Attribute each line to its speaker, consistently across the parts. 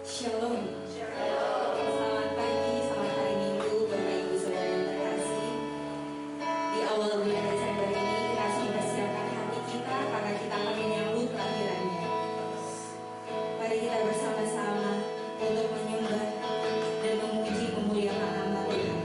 Speaker 1: Shalom. Selamat pagi, selamat hari Minggu, Bapak Ibu Saudara yang terkasih. Di awal bulan Desember ini kita harus mempersiapkan hati kita karena kita akan menyambut kelahirannya. Mari kita bersama-sama untuk menyembah dan memuji memuliakan nama Tuhan.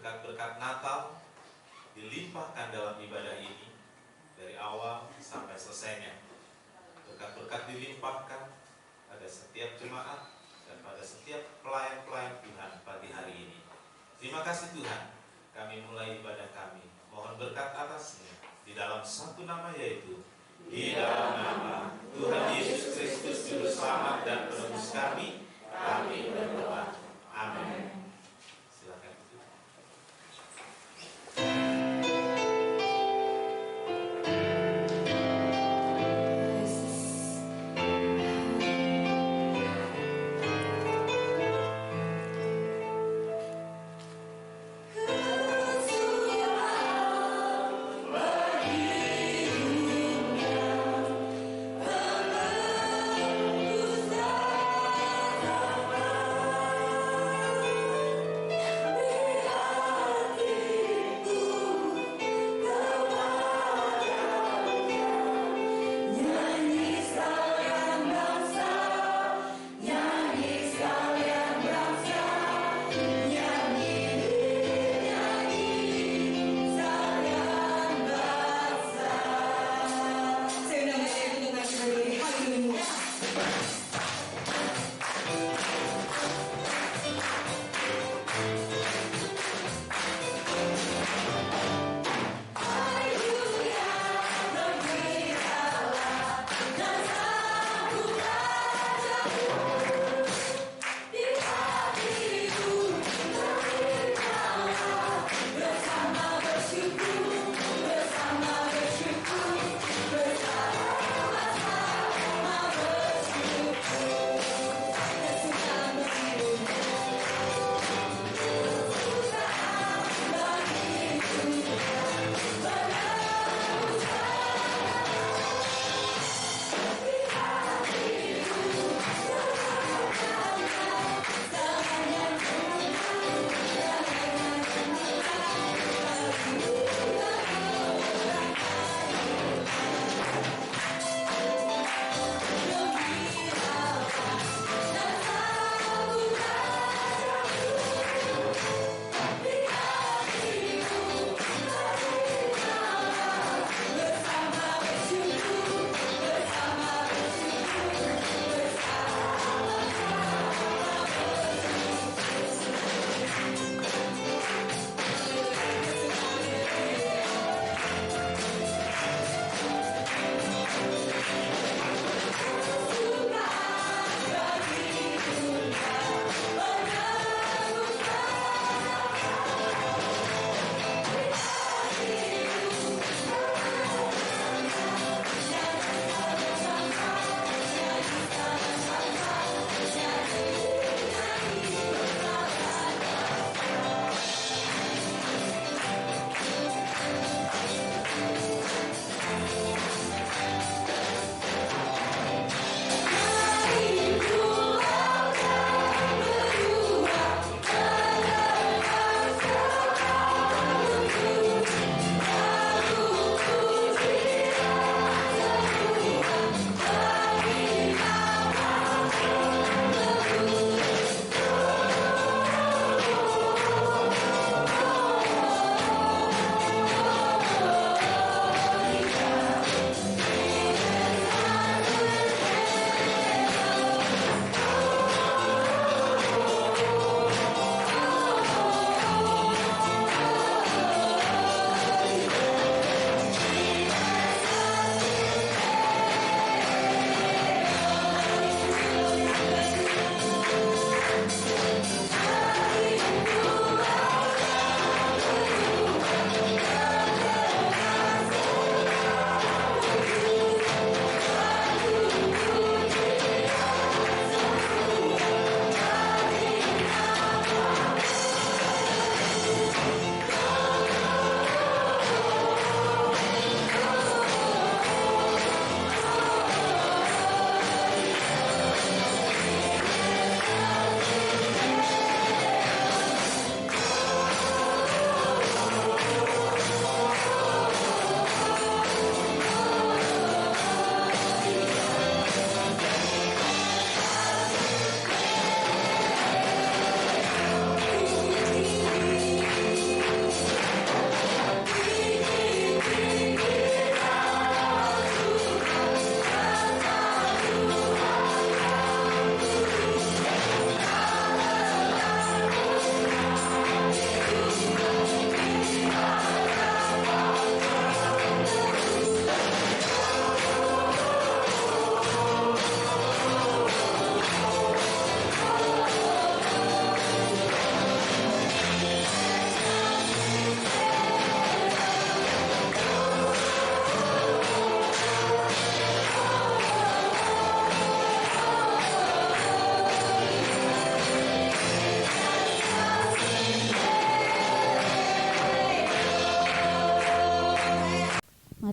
Speaker 2: berkat-berkat Natal dilimpahkan dalam ibadah ini dari awal sampai selesainya. Berkat-berkat dilimpahkan pada setiap jemaat dan pada setiap pelayan-pelayan Tuhan pagi hari ini. Terima kasih Tuhan, kami mulai ibadah kami. Mohon berkat atasnya di dalam satu nama, yaitu di dalam nama Tuhan Yesus Kristus Juru Selamat dan Penebus kami berdoa. Amin. Silakan.
Speaker 3: Ku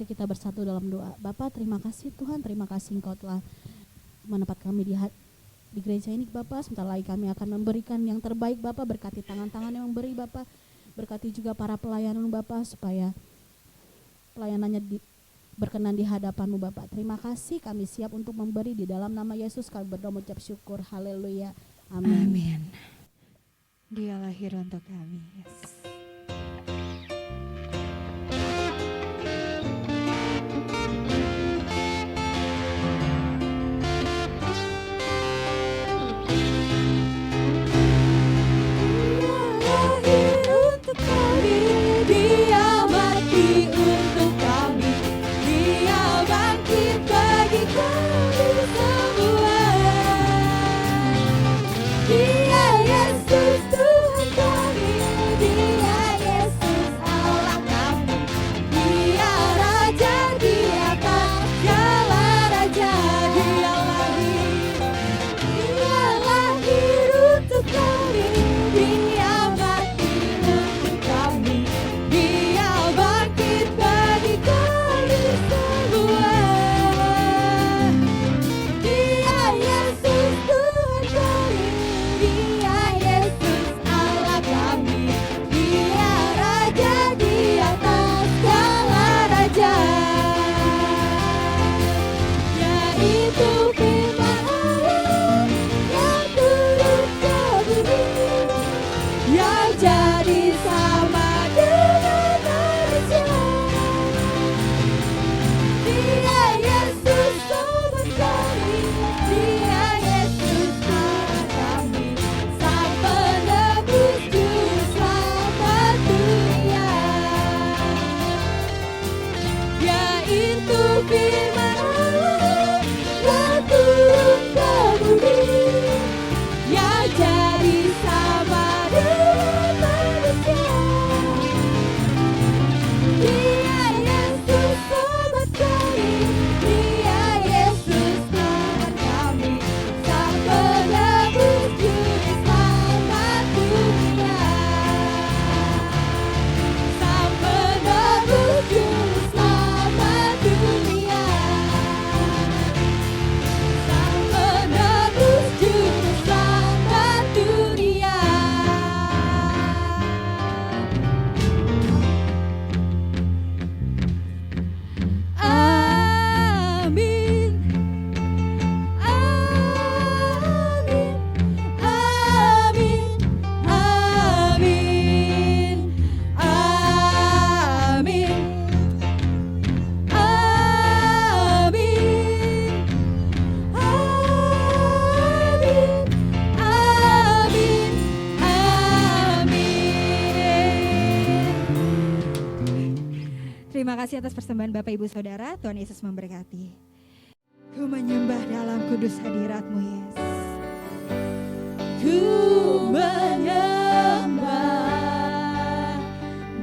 Speaker 3: kita bersatu dalam doa. Bapak, terima kasih Tuhan, terima kasih Engkau telah menempatkan kami di gereja ini Bapak. Sebentar lagi kami akan memberikan yang terbaik Bapak. Berkati tangan-tangan yang memberi Bapak. Berkati juga para pelayan Bapak supaya pelayanannya berkenan di hadapan-Mu Bapak. Terima kasih, kami siap untuk memberi di dalam nama Yesus. Kami berdoa mengucap syukur. Haleluya. Amin.
Speaker 4: Amin. Dia lahir untuk kami. Yes. Terima kasih atas persembahan Bapak Ibu Saudara. Tuhan Yesus memberkati. Ku menyembah dalam kudus hadirat-Mu, Yesus. Ku menyembah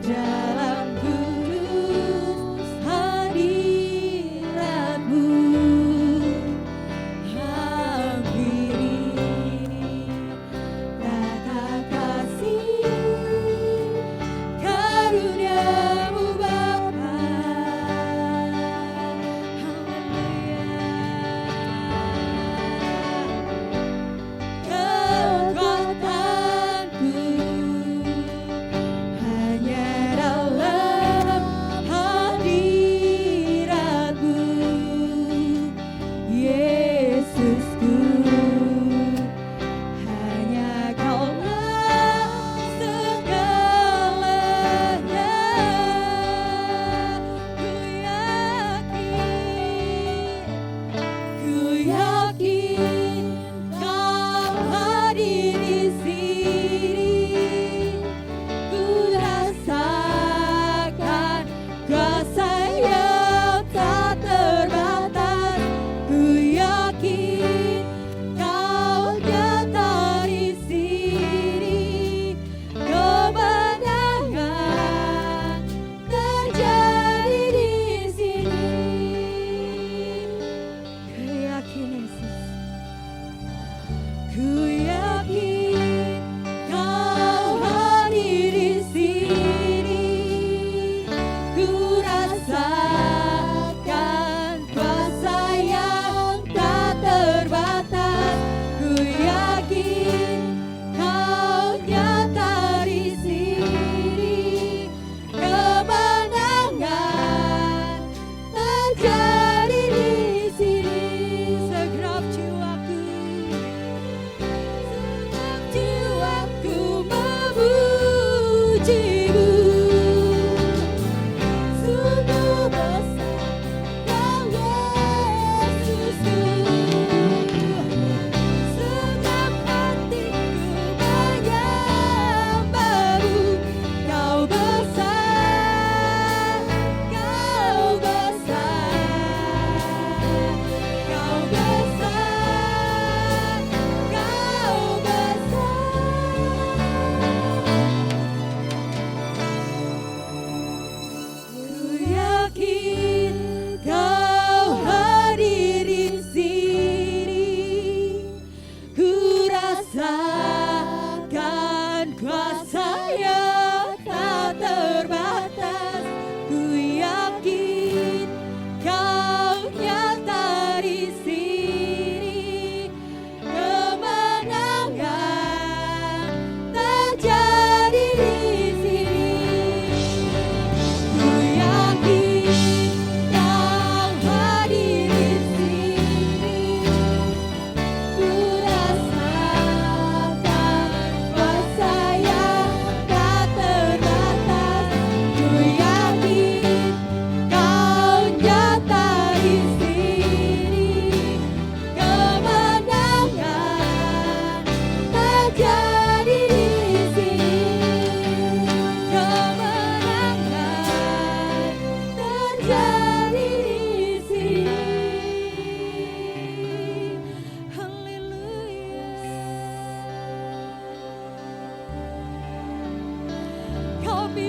Speaker 4: dalam kudus hadirat-Mu. Hampiri tata kasih karunia-Mu Bapa. Haleluya. Kekuatanku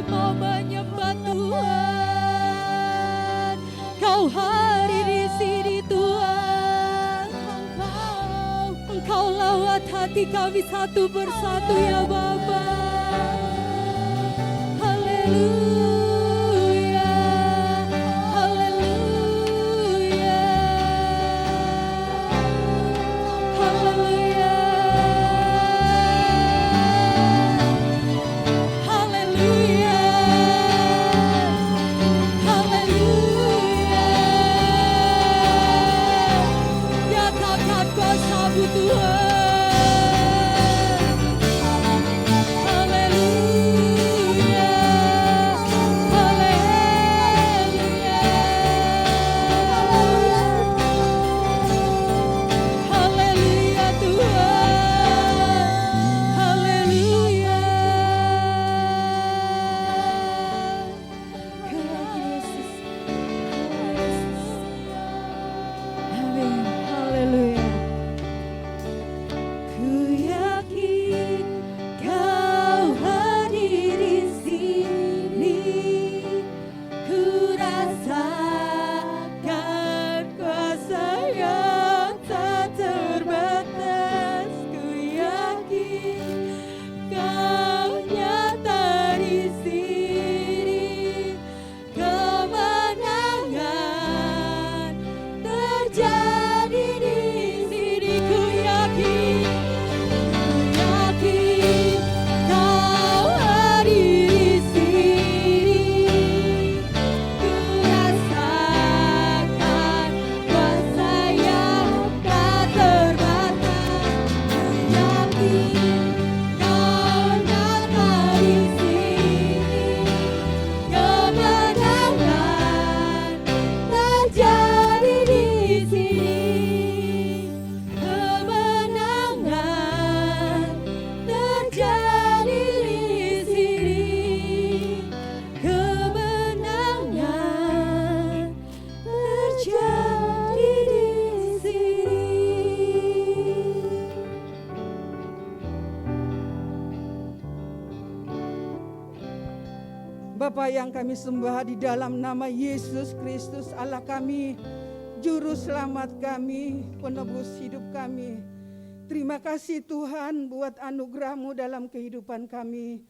Speaker 4: mau menyembah Tuhan. Kau hadir di sini Tuhan. Engkau lawat hati kami satu persatu ya Bapa. Haleluya, haleluya, haleluya, haleluya, haleluya. Nyatakan kuasa-Mu Tuhan.
Speaker 5: Bapa yang kami sembah di dalam nama Yesus Kristus Allah kami, Juru Selamat kami, penebus hidup kami. Terima kasih Tuhan buat anugerah-Mu dalam kehidupan kami.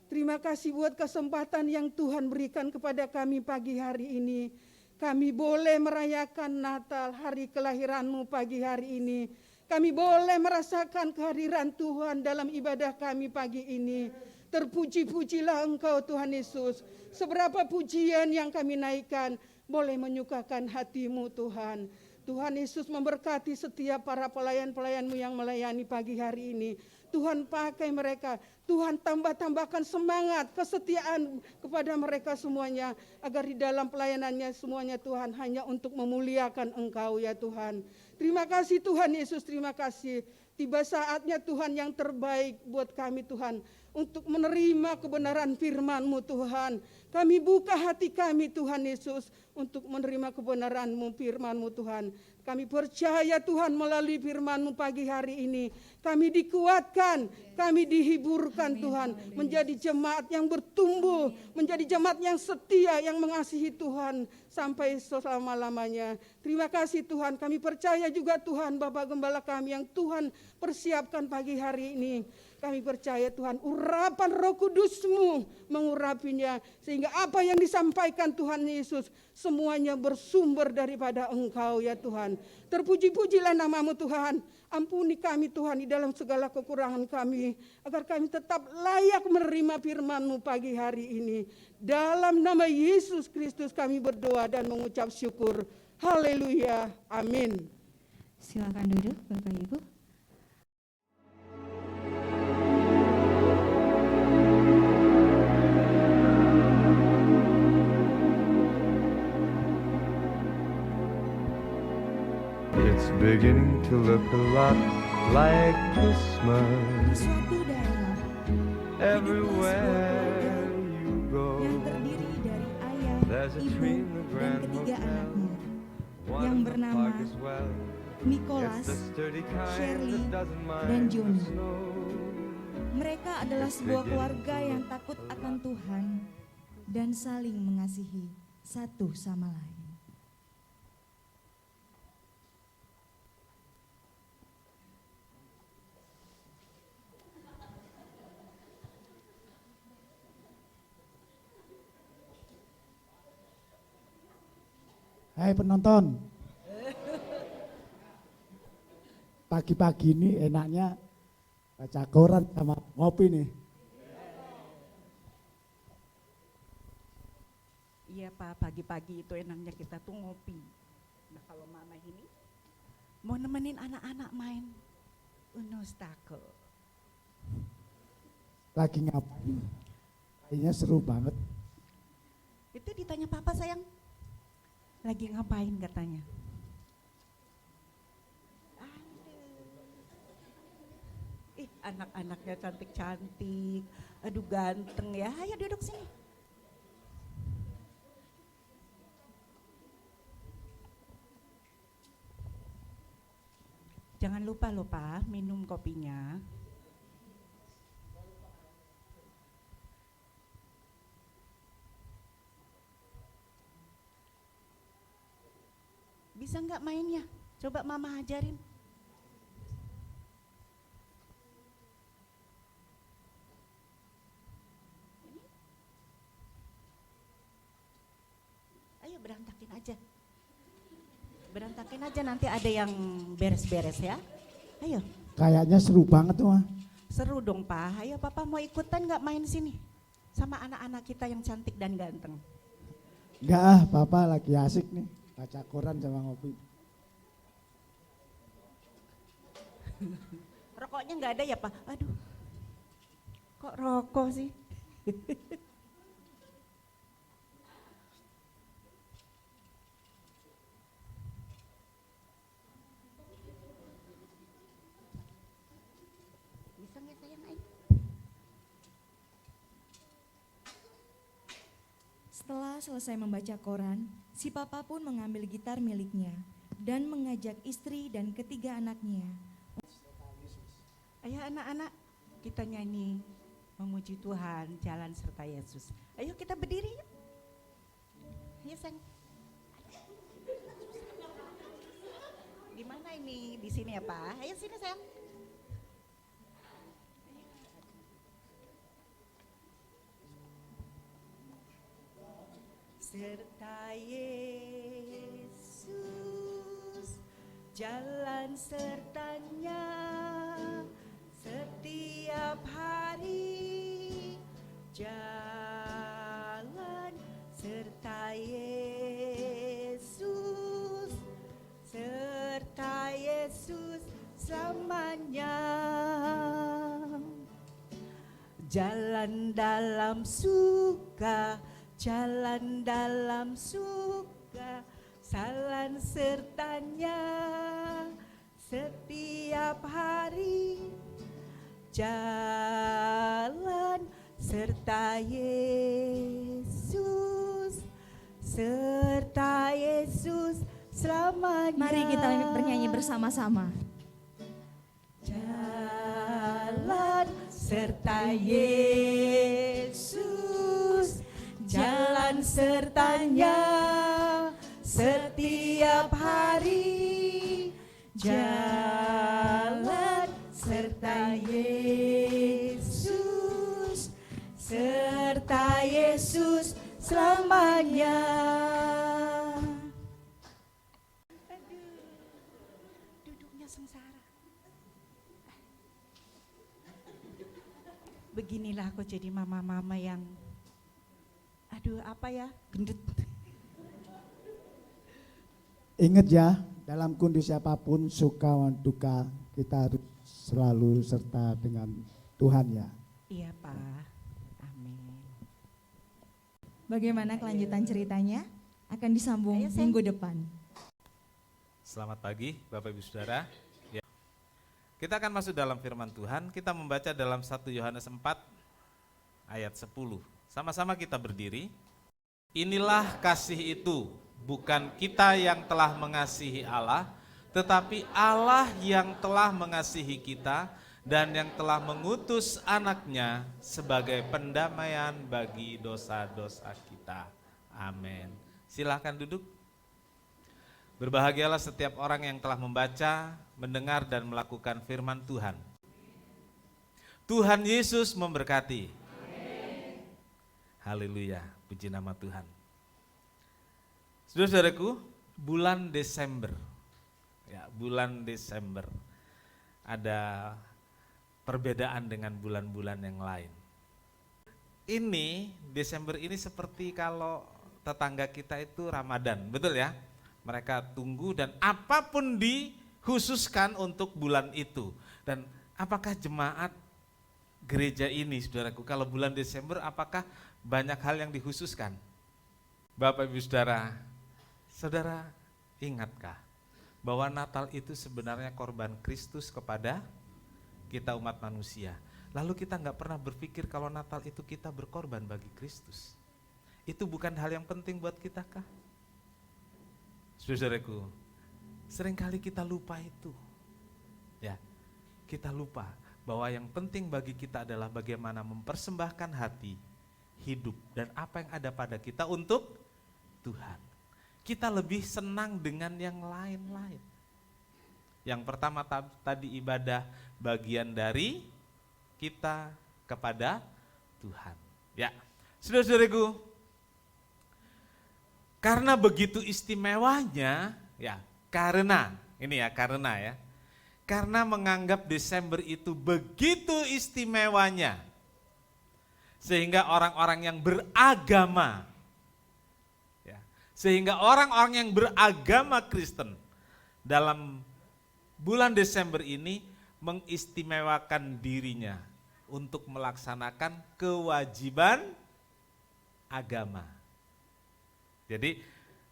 Speaker 5: Terima kasih buat kesempatan yang Tuhan berikan kepada kami pagi hari ini. Kami boleh merayakan Natal, hari kelahiran-Mu pagi hari ini. Kami boleh merasakan kehadiran Tuhan dalam ibadah kami pagi ini. Terpuji-pujilah Engkau Tuhan Yesus. Seberapa pujian yang kami naikkan boleh menyukakan hati-Mu Tuhan. Tuhan Yesus memberkati setiap para pelayan-pelayan-Mu yang melayani pagi hari ini. Tuhan pakai mereka, Tuhan tambahkan semangat, kesetiaan kepada mereka semuanya. Agar di dalam pelayanannya semuanya Tuhan hanya untuk memuliakan Engkau ya Tuhan. Terima kasih Tuhan Yesus, terima kasih. Tiba saatnya Tuhan yang terbaik buat kami Tuhan. Untuk menerima kebenaran firman-Mu Tuhan. Kami buka hati kami Tuhan Yesus. Untuk menerima kebenaran-Mu, firman-Mu Tuhan. Kami percaya Tuhan melalui firman-Mu pagi hari ini. Kami dikuatkan, kami dihiburkan Tuhan. Menjadi jemaat yang bertumbuh. Menjadi jemaat yang setia, yang mengasihi Tuhan. Sampai selama-lamanya. Terima kasih Tuhan. Kami percaya juga Tuhan Bapak Gembala kami yang Tuhan persiapkan pagi hari ini. Kami percaya Tuhan urapan Roh Kudus-Mu mengurapinya. Sehingga apa yang disampaikan Tuhan Yesus semuanya bersumber daripada Engkau ya Tuhan. Terpuji-pujilah nama-Mu Tuhan. Ampuni kami Tuhan di dalam segala kekurangan kami. Agar kami tetap layak menerima firman-Mu pagi hari ini. Dalam nama Yesus Kristus kami berdoa dan mengucap syukur. Haleluya. Amin.
Speaker 4: Silakan duduk Bapak Ibu.
Speaker 6: It's beginning to look a lot like Christmas
Speaker 4: Suatu daerah
Speaker 6: everywhere you go.
Speaker 4: yang terdiri dari ayah,
Speaker 6: There's a
Speaker 4: ibu,
Speaker 6: tree in the
Speaker 4: dan
Speaker 6: Grand
Speaker 4: ketiga
Speaker 6: Hotel,
Speaker 4: anaknya.
Speaker 6: one
Speaker 4: yang
Speaker 6: in the
Speaker 4: bernama
Speaker 6: park as well.
Speaker 4: Nicholas,
Speaker 6: It's the sturdy kind
Speaker 4: Shirley,
Speaker 6: that doesn't mind
Speaker 4: dan
Speaker 6: the
Speaker 4: Johnny.
Speaker 6: snow.
Speaker 4: Mereka adalah sebuah keluarga yang takut akan Tuhan
Speaker 7: dan saling mengasihi satu sama lain.
Speaker 8: Hai penonton, pagi-pagi ini enaknya baca koran sama ngopi nih.
Speaker 9: Iya Pak, pagi-pagi itu enaknya kita tuh ngopi. Nah kalau mama ini mau nemenin anak-anak main Uno Stako.
Speaker 8: Lagi ngapain? Kayaknya seru banget.
Speaker 9: Itu ditanya papa sayang, lagi ngapain katanya. Ih anak-anaknya cantik-cantik, aduh ganteng ya, ayo duduk sini. Jangan lupa loh Pak, minum kopinya. Bisa nggak mainnya? Coba mama ajarin. Ayo berantakin aja. Berantakin aja, nanti ada yang beres-beres ya. Ayo.
Speaker 8: Kayaknya seru banget tuh mah.
Speaker 9: Seru dong Pak, ayo Papa mau ikutan nggak main sini? Sama anak-anak kita yang cantik dan ganteng.
Speaker 8: Enggak ah, Papa lagi asik nih baca koran sama ngopi.
Speaker 9: Rokoknya nggak ada ya Pak? Aduh, kok rokok sih? Bisa nggak sayang Ayu?
Speaker 7: Setelah selesai membaca koran, si papa pun mengambil gitar miliknya dan mengajak istri dan ketiga anaknya.
Speaker 9: Ayo anak-anak, kita nyanyi memuji Tuhan, jalan serta Yesus. Ayo kita berdiri yuk. Ayo sayang. Di mana ini? Di sini ya Pak. Ayo sini sayang. Serta Yesus, jalan sertanya setiap hari. Jalan serta Yesus, serta Yesus selamanya. Jalan dalam suka, jalan dalam suka, jalan sertanya setiap hari. Jalan serta Yesus, serta Yesus selamanya.
Speaker 7: Mari kita bernyanyi bersama-sama.
Speaker 9: Jalan serta Yesus, jalan sertanya setiap hari. Jalan serta Yesus, serta Yesus selamanya. Aduh, duduknya sengsara. Beginilah aku jadi mama-mama yang, aduh apa ya, gendut.
Speaker 8: Ingat ya, dalam kondisi apapun, suka maupun duka, kita harus selalu serta dengan Tuhan ya.
Speaker 9: Iya Pak, amin.
Speaker 7: Bagaimana kelanjutan ceritanya? Akan disambung
Speaker 9: Ayo, sayang.
Speaker 7: minggu depan.
Speaker 2: Selamat pagi Bapak Ibu Saudara. Ya. Kita akan masuk dalam firman Tuhan, kita membaca dalam 1 Yohanes 4 ayat 10. Sama-sama kita berdiri. Inilah kasih itu, bukan kita yang telah mengasihi Allah, tetapi Allah yang telah mengasihi kita dan yang telah mengutus anaknya sebagai pendamaian bagi dosa-dosa kita. Amin. Silakan duduk. Berbahagialah setiap orang yang telah membaca, mendengar dan melakukan firman Tuhan. Tuhan Yesus memberkati. Haleluya, puji nama Tuhan. Saudara-saudaraku, bulan Desember. Ya, bulan Desember. Ada perbedaan dengan bulan-bulan yang lain. Ini Desember ini seperti kalau tetangga kita itu Ramadan, betul ya? Mereka tunggu dan apapun dikhususkan untuk bulan itu. Dan apakah jemaat gereja ini, saudaraku, kalau bulan Desember apakah banyak hal yang dikhususkan? Bapak Ibu Saudara, saudara ingatkah bahwa Natal itu sebenarnya korban Kristus kepada kita umat manusia. Lalu kita nggak pernah berpikir kalau Natal itu kita berkorban bagi Kristus. Itu bukan hal yang penting buat kita kah? Saudaraku, seringkali kita lupa itu. Ya, kita lupa bahwa yang penting bagi kita adalah bagaimana mempersembahkan hati, hidup, dan apa yang ada pada kita untuk Tuhan. Kita lebih senang dengan yang lain-lain. Yang pertama tadi ibadah bagian dari kita kepada Tuhan. Ya, saudara-saudaraku, karena begitu istimewanya, ya, karena menganggap Desember itu begitu istimewanya, sehingga orang-orang yang beragama, ya, sehingga orang-orang yang beragama Kristen dalam bulan Desember ini mengistimewakan dirinya untuk melaksanakan kewajiban agama. Jadi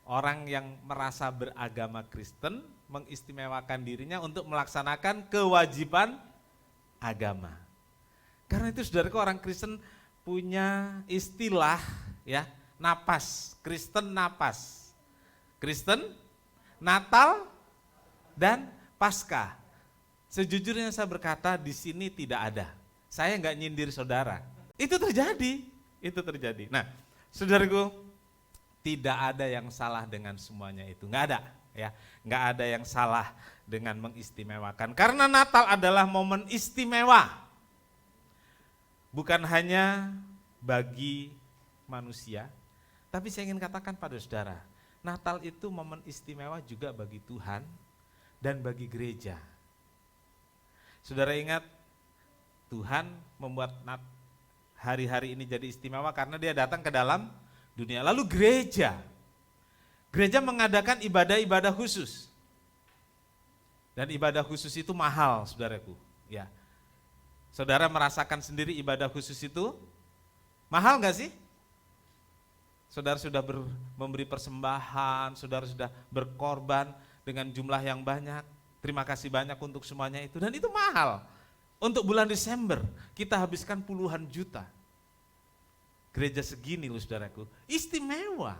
Speaker 2: orang yang merasa beragama Kristen mengistimewakan dirinya untuk melaksanakan kewajiban agama. Karena itu saudaraku, orang Kristen punya istilah, ya, napas, Kristen napas. Kristen, Natal, dan Paskah. Sejujurnya saya berkata di sini tidak ada. Saya nggak nyindir saudara. Itu terjadi. Nah, saudaraku, tidak ada yang salah dengan semuanya itu, nggak ada, ya, nggak ada yang salah dengan mengistimewakan. Karena Natal adalah momen istimewa, bukan hanya bagi manusia, tapi saya ingin katakan pada saudara, Natal itu momen istimewa juga bagi Tuhan dan bagi gereja. Saudara ingat, Tuhan membuat hari-hari ini jadi istimewa karena Dia datang ke dalam dunia. Lalu gereja mengadakan ibadah-ibadah khusus. Dan ibadah khusus itu mahal, saudaraku. Ya. Saudara merasakan sendiri ibadah khusus itu mahal gak sih? Saudara sudah memberi persembahan, saudara sudah berkorban dengan jumlah yang banyak. Terima kasih banyak untuk semuanya itu. Dan itu mahal. Untuk bulan Desember kita habiskan puluhan juta. Gereja segini loh saudaraku, istimewa.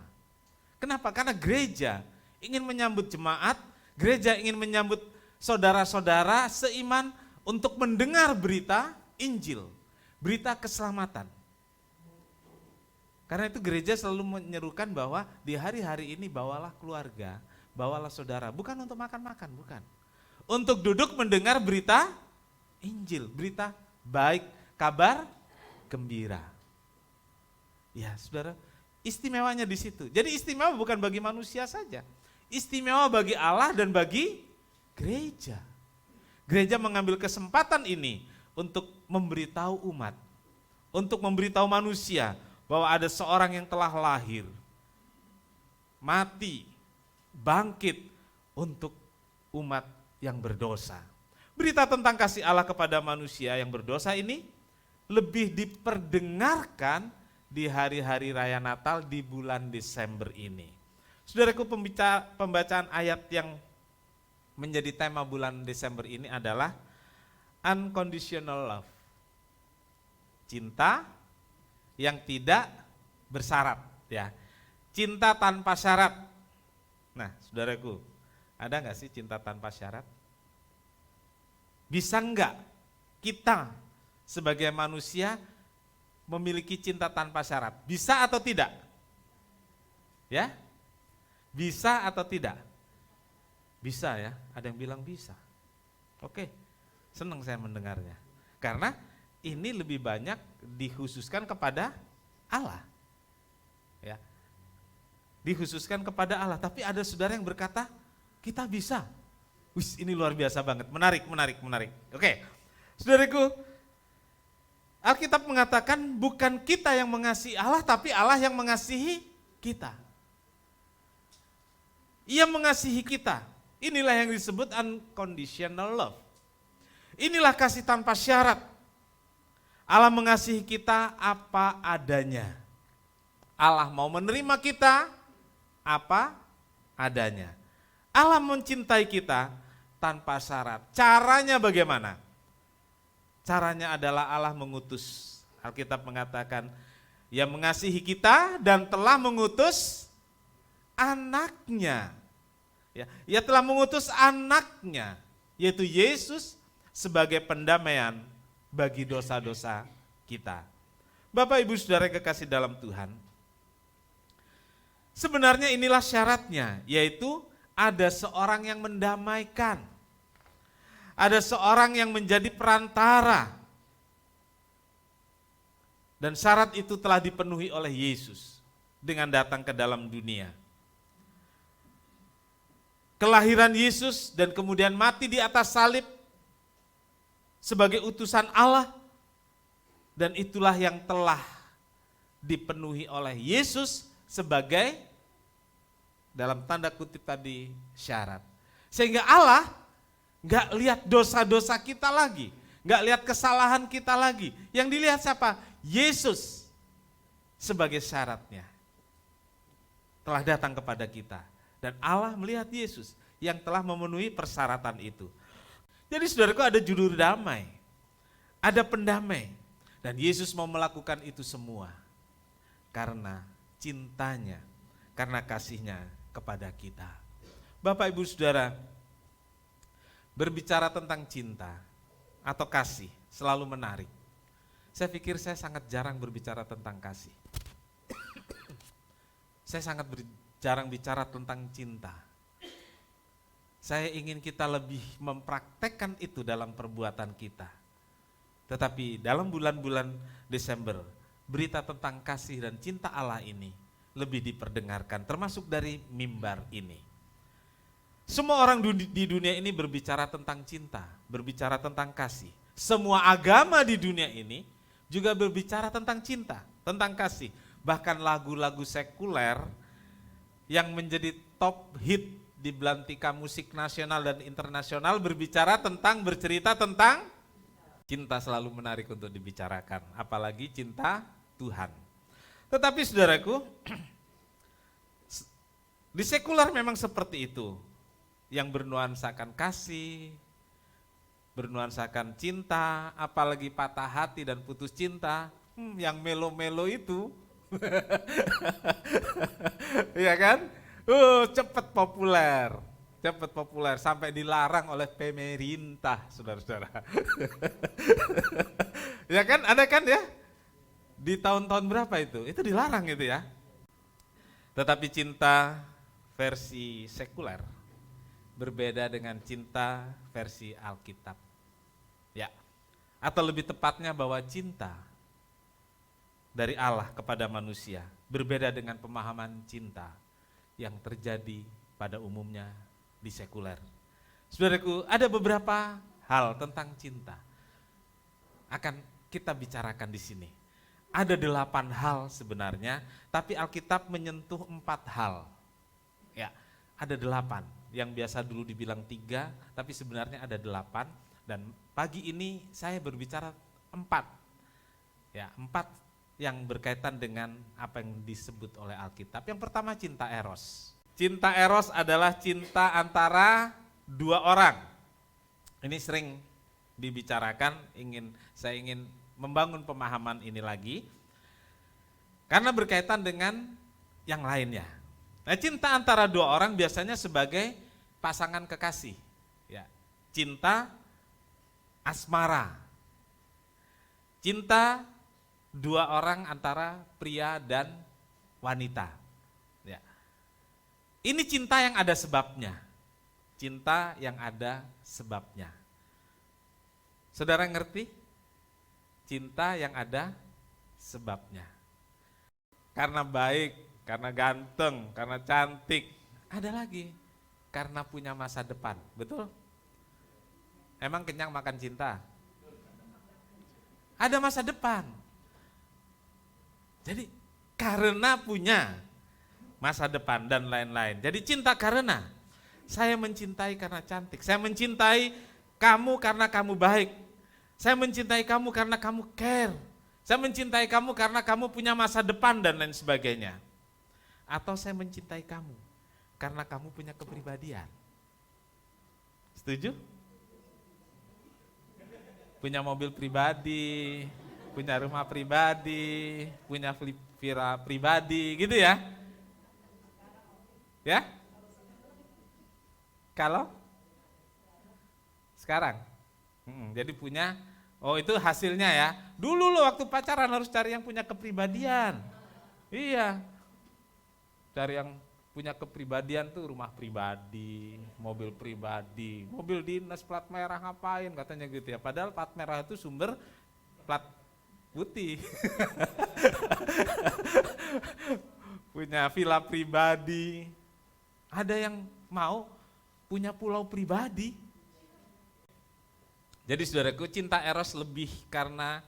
Speaker 2: Kenapa? Karena gereja ingin menyambut jemaat, gereja ingin menyambut saudara-saudara seiman untuk mendengar berita Injil, berita keselamatan. Karena itu gereja selalu menyerukan bahwa di hari-hari ini bawalah keluarga, bawalah saudara, bukan untuk makan-makan, bukan. Untuk duduk mendengar berita Injil, berita baik, kabar gembira. Ya, saudara, istimewanya di situ. Jadi istimewa bukan bagi manusia saja, istimewa bagi Allah dan bagi gereja. Gereja mengambil kesempatan ini untuk memberitahu umat, untuk memberitahu manusia bahwa ada seorang yang telah lahir, mati, bangkit untuk umat yang berdosa. Berita tentang kasih Allah kepada manusia yang berdosa ini lebih diperdengarkan di hari-hari raya Natal di bulan Desember ini. Saudaraku, pembacaan ayat yang menjadi tema bulan Desember ini adalah unconditional love. Cinta yang tidak bersyarat, ya. Cinta tanpa syarat. Nah, saudaraku, ada nggak sih cinta tanpa syarat? Bisa enggak kita sebagai manusia memiliki cinta tanpa syarat? Bisa atau tidak? Ya? Bisa atau tidak? Bisa ya, ada yang bilang bisa. Oke, senang saya mendengarnya. Karena ini lebih banyak dikhususkan kepada Allah. Ya. Dikhususkan kepada Allah, tapi ada saudara yang berkata, kita bisa. Wih, ini luar biasa banget, menarik. Oke, saudaraku, Alkitab mengatakan bukan kita yang mengasihi Allah, tapi Allah yang mengasihi kita. Ia mengasihi kita. Inilah yang disebut unconditional love. Inilah kasih tanpa syarat. Allah mengasihi kita apa adanya. Allah mau menerima kita apa adanya. Allah mencintai kita tanpa syarat. Caranya bagaimana? Caranya adalah Allah mengutus. Alkitab mengatakan, Ia mengasihi kita dan telah mengutus anaknya. Ya, Ia telah mengutus anaknya, yaitu Yesus sebagai pendamaian bagi dosa-dosa kita. Bapak Ibu Saudara yang kekasih dalam Tuhan, sebenarnya inilah syaratnya, yaitu ada seorang yang mendamaikan. Ada seorang yang menjadi perantara. Dan syarat itu telah dipenuhi oleh Yesus dengan datang ke dalam dunia. Kelahiran Yesus dan kemudian mati di atas salib sebagai utusan Allah, dan itulah yang telah dipenuhi oleh Yesus sebagai, dalam tanda kutip tadi, syarat. Sehingga Allah gak lihat dosa-dosa kita lagi, gak lihat kesalahan kita lagi. Yang dilihat siapa? Yesus sebagai syaratnya telah datang kepada kita. Dan Allah melihat Yesus yang telah memenuhi persyaratan itu. Jadi saudaraku, ada juru damai, ada pendamai. Dan Yesus mau melakukan itu semua karena cintanya, karena kasihnya kepada kita. Bapak Ibu Saudara, berbicara tentang cinta atau kasih selalu menarik. Saya pikir saya sangat jarang berbicara tentang kasih. Saya sangat jarang bicara tentang cinta. Saya ingin kita lebih mempraktekkan itu dalam perbuatan kita. Tetapi dalam bulan-bulan Desember, berita tentang kasih dan cinta Allah ini lebih diperdengarkan, termasuk dari mimbar ini. Semua orang di dunia ini berbicara tentang cinta, berbicara tentang kasih. Semua agama di dunia ini juga berbicara tentang cinta, tentang kasih. Bahkan lagu-lagu sekuler yang menjadi top hit di belantika musik nasional dan internasional bercerita tentang cinta. Selalu menarik untuk dibicarakan, apalagi cinta Tuhan. Tetapi saudaraku, di sekuler memang seperti itu, yang bernuansakan kasih, bernuansakan cinta, apalagi patah hati dan putus cinta, yang melo-melo itu, ya kan? Cepat populer sampai dilarang oleh pemerintah, saudara-saudara. Ya kan, ada kan ya? Di tahun-tahun berapa itu? Itu dilarang itu ya. Tetapi cinta versi sekuler berbeda dengan cinta versi Alkitab. Ya. Atau lebih tepatnya bahwa cinta dari Allah kepada manusia berbeda dengan pemahaman cinta yang terjadi pada umumnya di sekuler. Saudaraku, ada beberapa hal tentang cinta akan kita bicarakan di sini. Ada 8 hal sebenarnya, tapi Alkitab menyentuh 4 hal. Ya, ada 8. Yang biasa dulu dibilang 3, tapi sebenarnya ada 8. Dan pagi ini saya berbicara 4. Ya, 4 yang berkaitan dengan apa yang disebut oleh Alkitab. Yang pertama, cinta eros. Cinta eros adalah cinta antara 2 orang. Ini sering dibicarakan, saya ingin membangun pemahaman ini lagi, karena berkaitan dengan yang lainnya. Nah, cinta antara 2 orang biasanya sebagai pasangan kekasih. Ya, cinta asmara,
Speaker 10: Cinta dua orang antara pria dan wanita. Ya. Ini cinta yang ada sebabnya. Cinta yang ada sebabnya. Saudara ngerti? Cinta yang ada sebabnya. Karena baik, karena ganteng, karena cantik. Ada lagi, karena punya masa depan. Betul? Emang kenyang makan cinta? Ada masa depan. Jadi karena punya masa depan dan lain-lain. Jadi cinta karena saya mencintai karena cantik. Saya mencintai kamu karena kamu baik. Saya mencintai kamu karena kamu care. Saya mencintai kamu karena kamu punya masa depan dan lain sebagainya. Atau saya mencintai kamu karena kamu punya kepribadian. Setuju? Punya mobil pribadi, punya rumah pribadi, punya villa pribadi, gitu ya? Ya? Kalau sekarang, jadi punya, oh itu hasilnya ya. Dulu lo waktu pacaran harus cari yang punya kepribadian. Iya, cari yang punya kepribadian tuh rumah pribadi, mobil pribadi, mobil dinas plat merah ngapain katanya gitu ya. Padahal plat merah itu sumber plat putih. Punya villa pribadi. Ada yang mau punya pulau pribadi. Jadi saudaraku, cinta eros lebih karena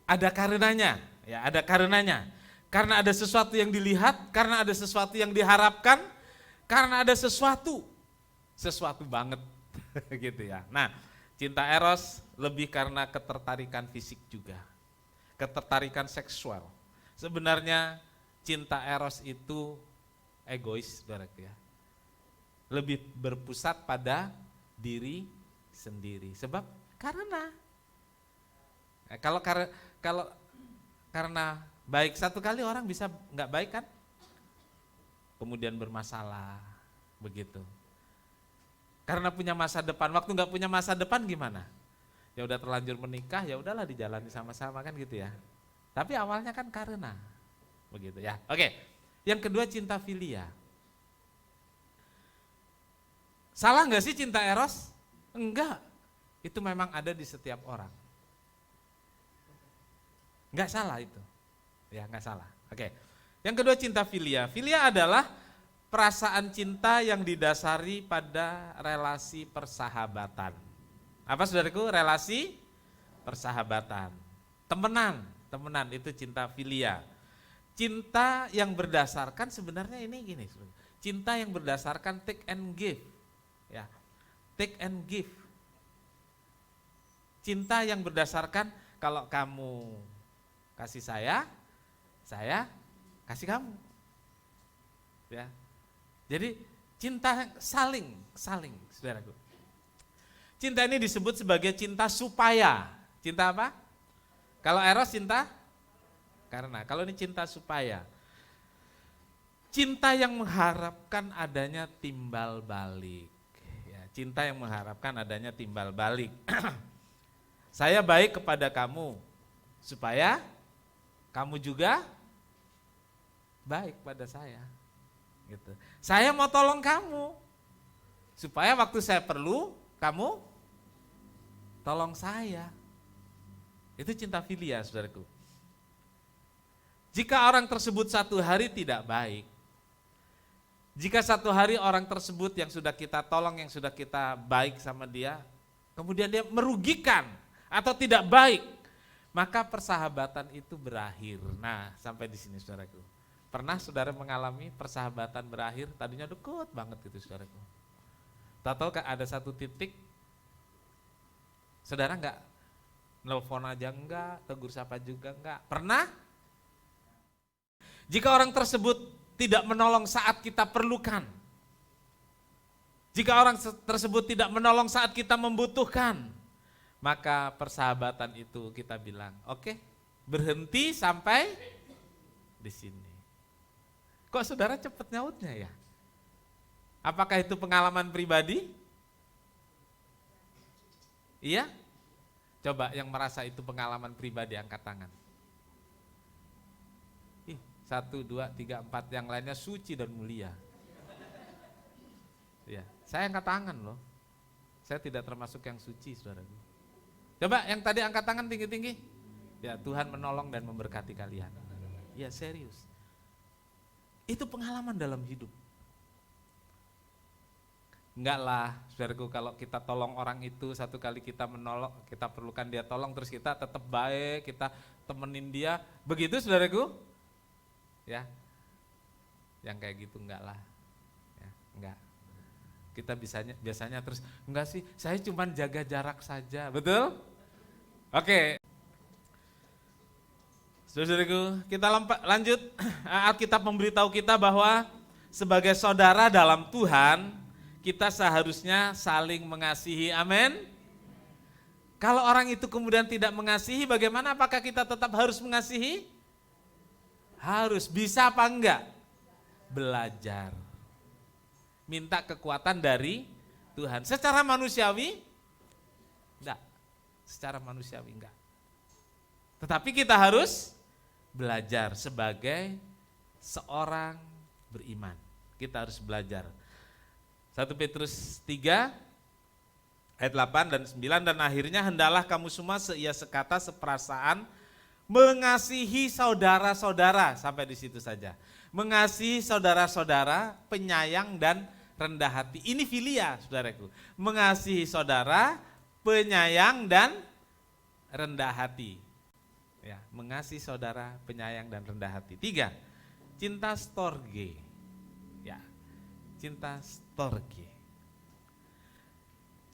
Speaker 10: ada karenanya, ya ada karenanya. Karena ada sesuatu yang dilihat, karena ada sesuatu yang diharapkan, karena ada sesuatu banget gitu ya. Nah, cinta eros lebih karena ketertarikan fisik juga, ketertarikan seksual. Sebenarnya cinta eros itu egois, saudaraku ya. Lebih berpusat pada diri sendiri. Sebab karena karena baik satu kali orang bisa nggak baik kan, kemudian bermasalah begitu. Karena punya masa depan, waktu nggak punya masa depan gimana? Ya udah terlanjur menikah, ya udahlah dijalani sama-sama kan gitu ya. Tapi awalnya kan karena begitu ya. Oke, yang kedua cinta filia. Salah nggak sih cinta eros? Enggak, itu memang ada di setiap orang. Enggak salah itu. Ya, nggak salah. Oke. Yang kedua cinta filia. Filia adalah perasaan cinta yang didasari pada relasi persahabatan. Apa saudaraku? Relasi persahabatan. Temenan itu cinta filia. Cinta yang berdasarkan sebenarnya ini gini. Cinta yang berdasarkan take and give. Ya. Take and give. Cinta yang berdasarkan kalau kamu kasih saya kasih kamu, ya. Jadi cinta saling, saudaraku. Cinta ini disebut sebagai cinta supaya. Cinta apa? Kalau eros cinta karena. Kalau ini cinta supaya. Cinta yang mengharapkan adanya timbal balik. Ya, cinta yang mengharapkan adanya timbal balik. Saya baik kepada kamu supaya kamu juga baik pada saya, gitu. Saya mau tolong kamu supaya waktu saya perlu kamu tolong saya. Itu cinta filia, saudaraku. Jika orang tersebut satu hari tidak baik, jika satu hari orang tersebut yang sudah kita tolong, yang sudah kita baik sama dia, kemudian dia merugikan atau tidak baik, maka persahabatan itu berakhir. Nah, sampai di sini saudaraku. Pernah saudara mengalami persahabatan berakhir, tadinya deket banget gitu saudaraku. Tahu ada satu titik, saudara enggak, nelfon aja enggak, tegur sapa juga enggak. Pernah? Jika orang tersebut tidak menolong saat kita perlukan, jika orang tersebut tidak menolong saat kita membutuhkan, maka persahabatan itu kita bilang, oke, berhenti sampai di sini. Kok saudara cepat nyautnya ya? Apakah itu pengalaman pribadi? Iya? Coba yang merasa itu pengalaman pribadi angkat tangan. 1, 2, 3, 4, yang lainnya suci dan mulia. Ya, saya angkat tangan loh. Saya tidak termasuk yang suci, saudaraku. Coba yang tadi angkat tangan tinggi-tinggi. Ya, Tuhan menolong dan memberkati kalian. Ya, serius. Itu pengalaman dalam hidup. Enggak lah, saudaraku, kalau kita tolong orang itu, satu kali kita menolong, kita perlukan dia tolong, terus kita tetap baik, kita temenin dia, begitu saudaraku? Ya, yang kayak gitu enggak lah, ya, enggak. Kita biasanya terus, enggak sih, saya cuma jaga jarak saja, betul? Oke. Saudaraku, kita lanjut. Alkitab memberitahu kita bahwa sebagai saudara dalam Tuhan, kita seharusnya saling mengasihi, amin. Kalau orang itu kemudian tidak mengasihi, bagaimana? Apakah kita tetap harus mengasihi? Harus. Bisa apa enggak? Belajar. Minta kekuatan dari Tuhan. Secara manusiawi? Enggak. Secara manusiawi enggak. Tetapi kita harus belajar sebagai seorang beriman. Kita harus belajar. 1 Petrus 3 ayat 8 dan 9, dan akhirnya hendalah kamu semua seia sekata seperasaan mengasihi saudara-saudara, sampai di situ saja. Mengasihi saudara-saudara, penyayang dan rendah hati. Ini filia, saudaraku. Mengasihi saudara, penyayang dan rendah hati. Ya, mengasihi saudara, penyayang dan rendah hati. 3, cinta storge. Ya, cinta storge.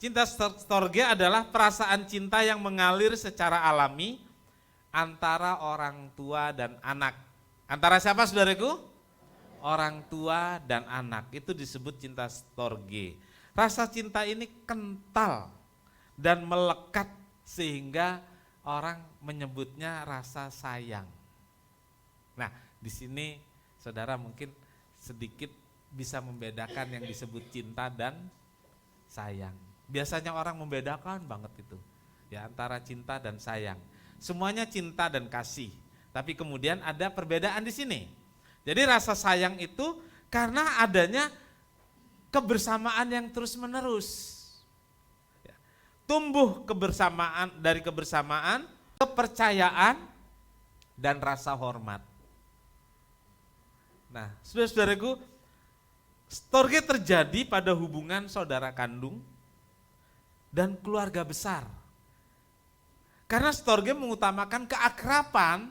Speaker 10: Cinta storge adalah perasaan cinta yang mengalir secara alami antara orang tua dan anak. Antara siapa, saudaraku? Orang tua dan anak. Itu disebut cinta storge. Rasa cinta ini kental dan melekat sehingga orang menyebutnya rasa sayang. Nah, di sini saudara mungkin sedikit bisa membedakan yang disebut cinta dan sayang. Biasanya orang membedakan banget itu, ya, antara cinta dan sayang. Semuanya cinta dan kasih, tapi kemudian ada perbedaan di sini. Jadi rasa sayang itu karena adanya kebersamaan yang terus-menerus. Ya. Tumbuh kebersamaan, dari kebersamaan, kepercayaan, dan rasa hormat. Nah, saudara-saudaraku, storge terjadi pada hubungan saudara kandung dan keluarga besar. Karena storge mengutamakan keakraban,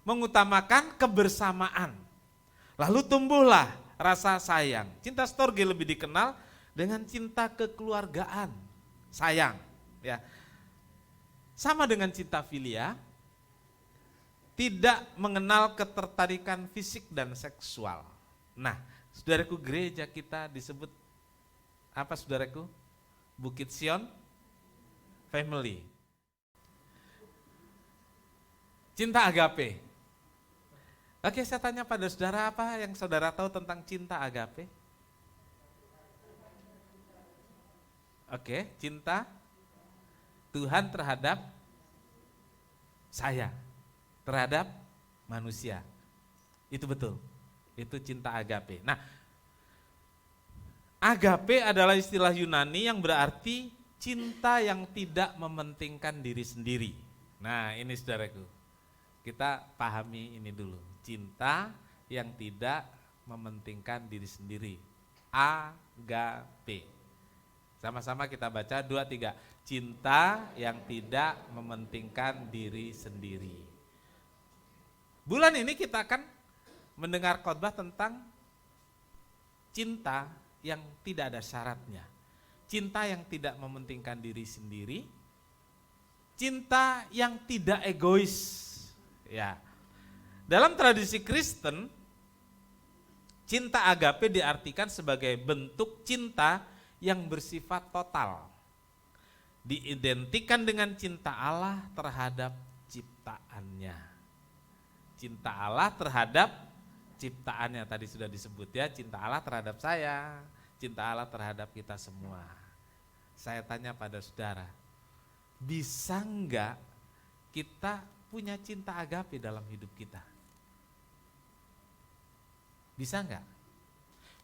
Speaker 10: mengutamakan kebersamaan. Lalu tumbuhlah rasa sayang. Cinta storge lebih dikenal dengan cinta kekeluargaan, sayang. Ya. Sama dengan cinta filia, tidak mengenal ketertarikan fisik dan seksual. Nah, saudaraku, gereja kita disebut apa, saudaraku? Bukit Sion Family. Cinta agape. Oke, saya tanya pada saudara, apa yang saudara tahu tentang cinta agape? Oke, cinta Tuhan terhadap saya, terhadap manusia. Itu betul. Itu cinta agape. Nah, agape adalah istilah Yunani yang berarti cinta yang tidak mementingkan diri sendiri. Nah, ini saudaraku. Kita pahami ini dulu. Cinta yang tidak mementingkan diri sendiri. Agape. Sama-sama kita baca 2, 3. Cinta yang tidak mementingkan diri sendiri. Bulan ini kita akan mendengar khotbah tentang cinta yang tidak ada syaratnya. Cinta yang tidak mementingkan diri sendiri. Cinta yang tidak egois. Ya. Dalam tradisi Kristen, cinta agape diartikan sebagai bentuk cinta yang bersifat total. Diidentikan dengan cinta Allah terhadap ciptaannya. Cinta Allah terhadap ciptaannya, tadi sudah disebut ya, cinta Allah terhadap saya, cinta Allah terhadap kita semua. Saya tanya pada saudara, bisa enggak kita punya cinta agape dalam hidup kita? Bisa enggak?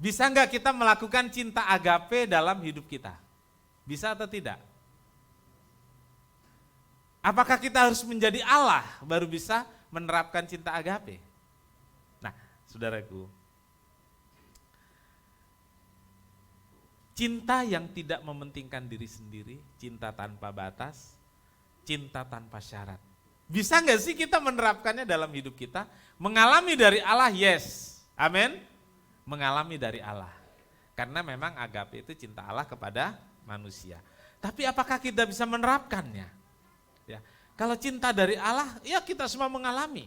Speaker 10: Bisa enggak kita melakukan cinta agape dalam hidup kita? Bisa atau tidak? Apakah kita harus menjadi Allah baru bisa menerapkan cinta agape? Nah, saudaraku, cinta yang tidak mementingkan diri sendiri, cinta tanpa batas, cinta tanpa syarat. Bisa enggak sih kita menerapkannya dalam hidup kita? Mengalami dari Allah, yes. Amin. Mengalami dari Allah. Karena memang agape itu cinta Allah kepada manusia. Tapi apakah kita bisa menerapkannya? Ya. Kalau cinta dari Allah, ya kita semua mengalami.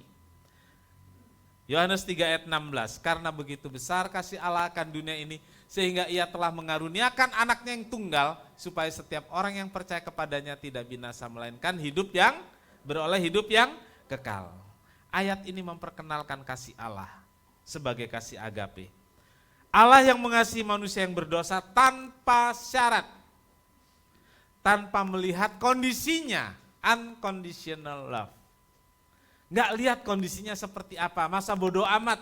Speaker 10: Yohanes 3 ayat 16, karena begitu besar kasih Allah akan dunia ini, sehingga ia telah mengaruniakan anaknya yang tunggal, supaya setiap orang yang percaya kepadanya tidak binasa, melainkan beroleh hidup yang kekal. Ayat ini memperkenalkan kasih Allah sebagai kasih agape. Allah yang mengasihi manusia yang berdosa tanpa syarat, tanpa melihat kondisinya, unconditional love. Nggak lihat kondisinya seperti apa, masa bodoh amat,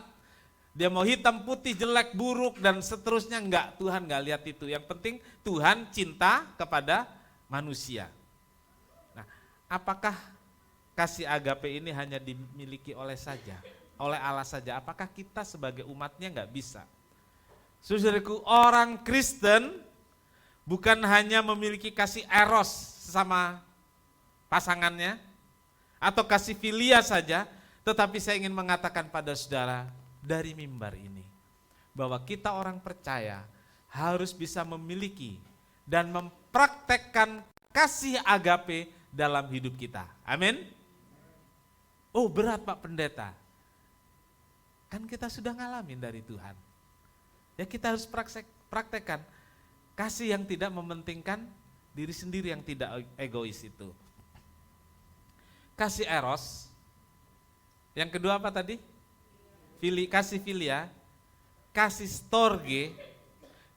Speaker 10: dia mau hitam, putih, jelek, buruk, dan seterusnya. Enggak, Tuhan nggak lihat itu. Yang penting Tuhan cinta kepada manusia. Nah, apakah kasih agape ini hanya dimiliki oleh Allah saja? Apakah kita sebagai umatnya nggak bisa? Saudaraku, orang Kristen bukan hanya memiliki kasih eros sama pasangannya atau kasih filia saja, tetapi saya ingin mengatakan pada saudara dari mimbar ini bahwa kita orang percaya harus bisa memiliki dan mempraktekkan kasih agape dalam hidup kita. Amin. Oh, berat Pak Pendeta. Kan kita sudah ngalamin dari Tuhan. Ya, kita harus praktekkan kasih yang tidak mementingkan diri sendiri, yang tidak egois itu. Kasih eros. Yang kedua apa tadi? Kasih filia. Kasih storge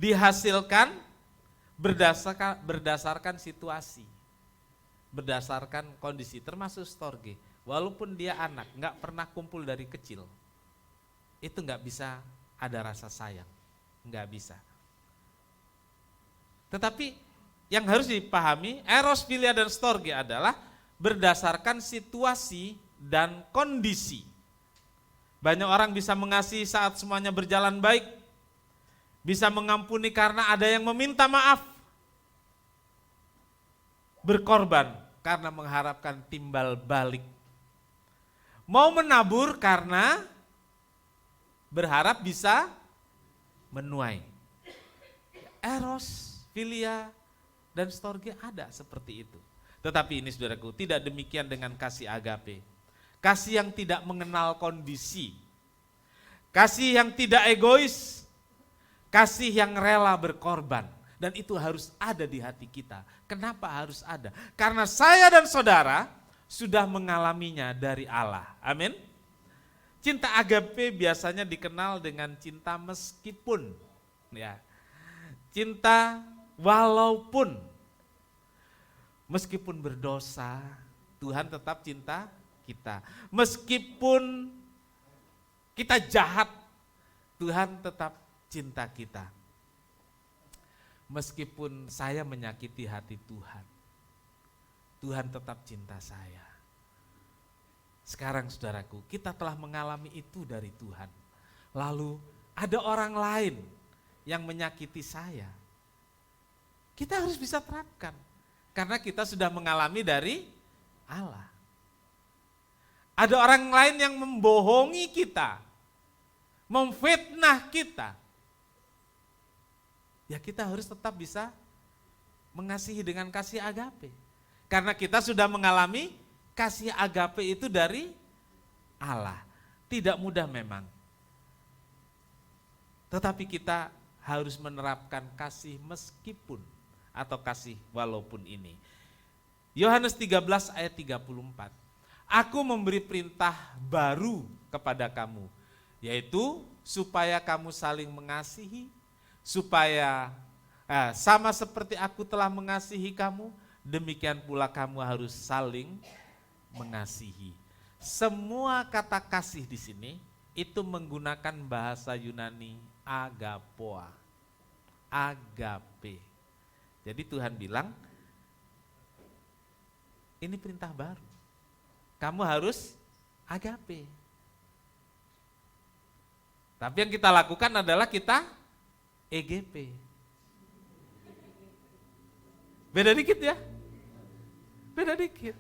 Speaker 10: dihasilkan berdasarkan situasi, berdasarkan kondisi, termasuk storge. Walaupun dia anak, nggak pernah kumpul dari kecil, itu nggak bisa ada rasa sayang. Enggak bisa. Tetapi yang harus dipahami, eros, filia, dan storge adalah berdasarkan situasi dan kondisi. Banyak orang bisa mengasihi saat semuanya berjalan baik, bisa mengampuni karena ada yang meminta maaf, berkorban karena mengharapkan timbal balik, mau menabur karena berharap bisa menuai. Eros, filia, dan storge ada seperti itu. Tetapi ini saudaraku, tidak demikian dengan kasih agape. Kasih yang tidak mengenal kondisi. Kasih yang tidak egois. Kasih yang rela berkorban. Dan itu harus ada di hati kita. Kenapa harus ada? Karena saya dan saudara sudah mengalaminya dari Allah. Amin. Cinta agape biasanya dikenal dengan cinta meskipun, ya. Cinta walaupun, meskipun berdosa, Tuhan tetap cinta kita. Meskipun kita jahat, Tuhan tetap cinta kita. Meskipun saya menyakiti hati Tuhan, Tuhan tetap cinta saya. Sekarang saudaraku, kita telah mengalami itu dari Tuhan. Lalu ada orang lain yang menyakiti saya. Kita harus bisa terapkan. Karena kita sudah mengalami dari Allah. Ada orang lain yang membohongi kita. Memfitnah kita. Ya, kita harus tetap bisa mengasihi dengan kasih agape. Karena kita sudah mengalami kasih agape itu dari Allah. Tidak mudah memang. Tetapi kita harus menerapkan kasih meskipun atau kasih walaupun ini. Yohanes 13 ayat 34. Aku memberi perintah baru kepada kamu, yaitu supaya kamu saling mengasihi, supaya sama seperti aku telah mengasihi kamu, demikian pula kamu harus saling mengasihi. Semua kata kasih di sini itu menggunakan bahasa Yunani agapoa, agape. Jadi Tuhan bilang, ini perintah baru. Kamu harus agape. Tapi yang kita lakukan adalah kita EGP. Beda dikit ya? Beda dikit.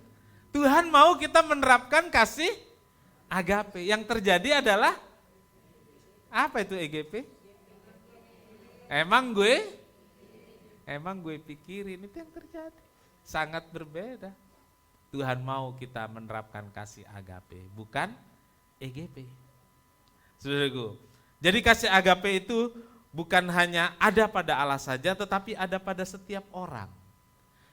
Speaker 10: Tuhan mau kita menerapkan kasih agape. Yang terjadi adalah, apa itu EGP? Emang gue pikirin, itu yang terjadi. Sangat berbeda. Tuhan mau kita menerapkan kasih agape, bukan EGP. Saudaraku, jadi kasih agape itu bukan hanya ada pada Allah saja, tetapi ada pada setiap orang.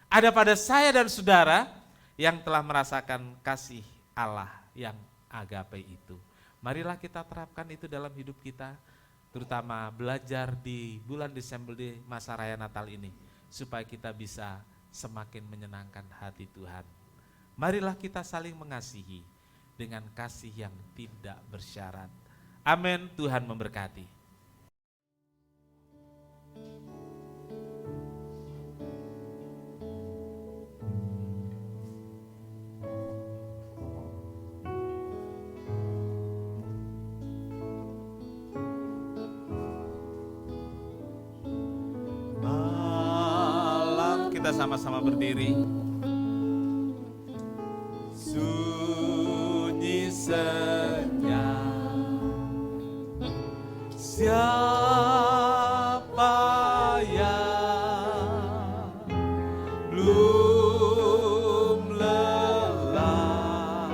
Speaker 10: Ada pada saya dan saudara yang telah merasakan kasih Allah yang agape itu. Marilah kita terapkan itu dalam hidup kita, terutama belajar di bulan Desember di masa raya Natal ini, supaya kita bisa semakin menyenangkan hati Tuhan. Marilah kita saling mengasihi dengan kasih yang tidak bersyarat. Amin, Tuhan memberkati. Malam kita sama-sama berdiri. Sunyi senyap, siapa yang belum lelah?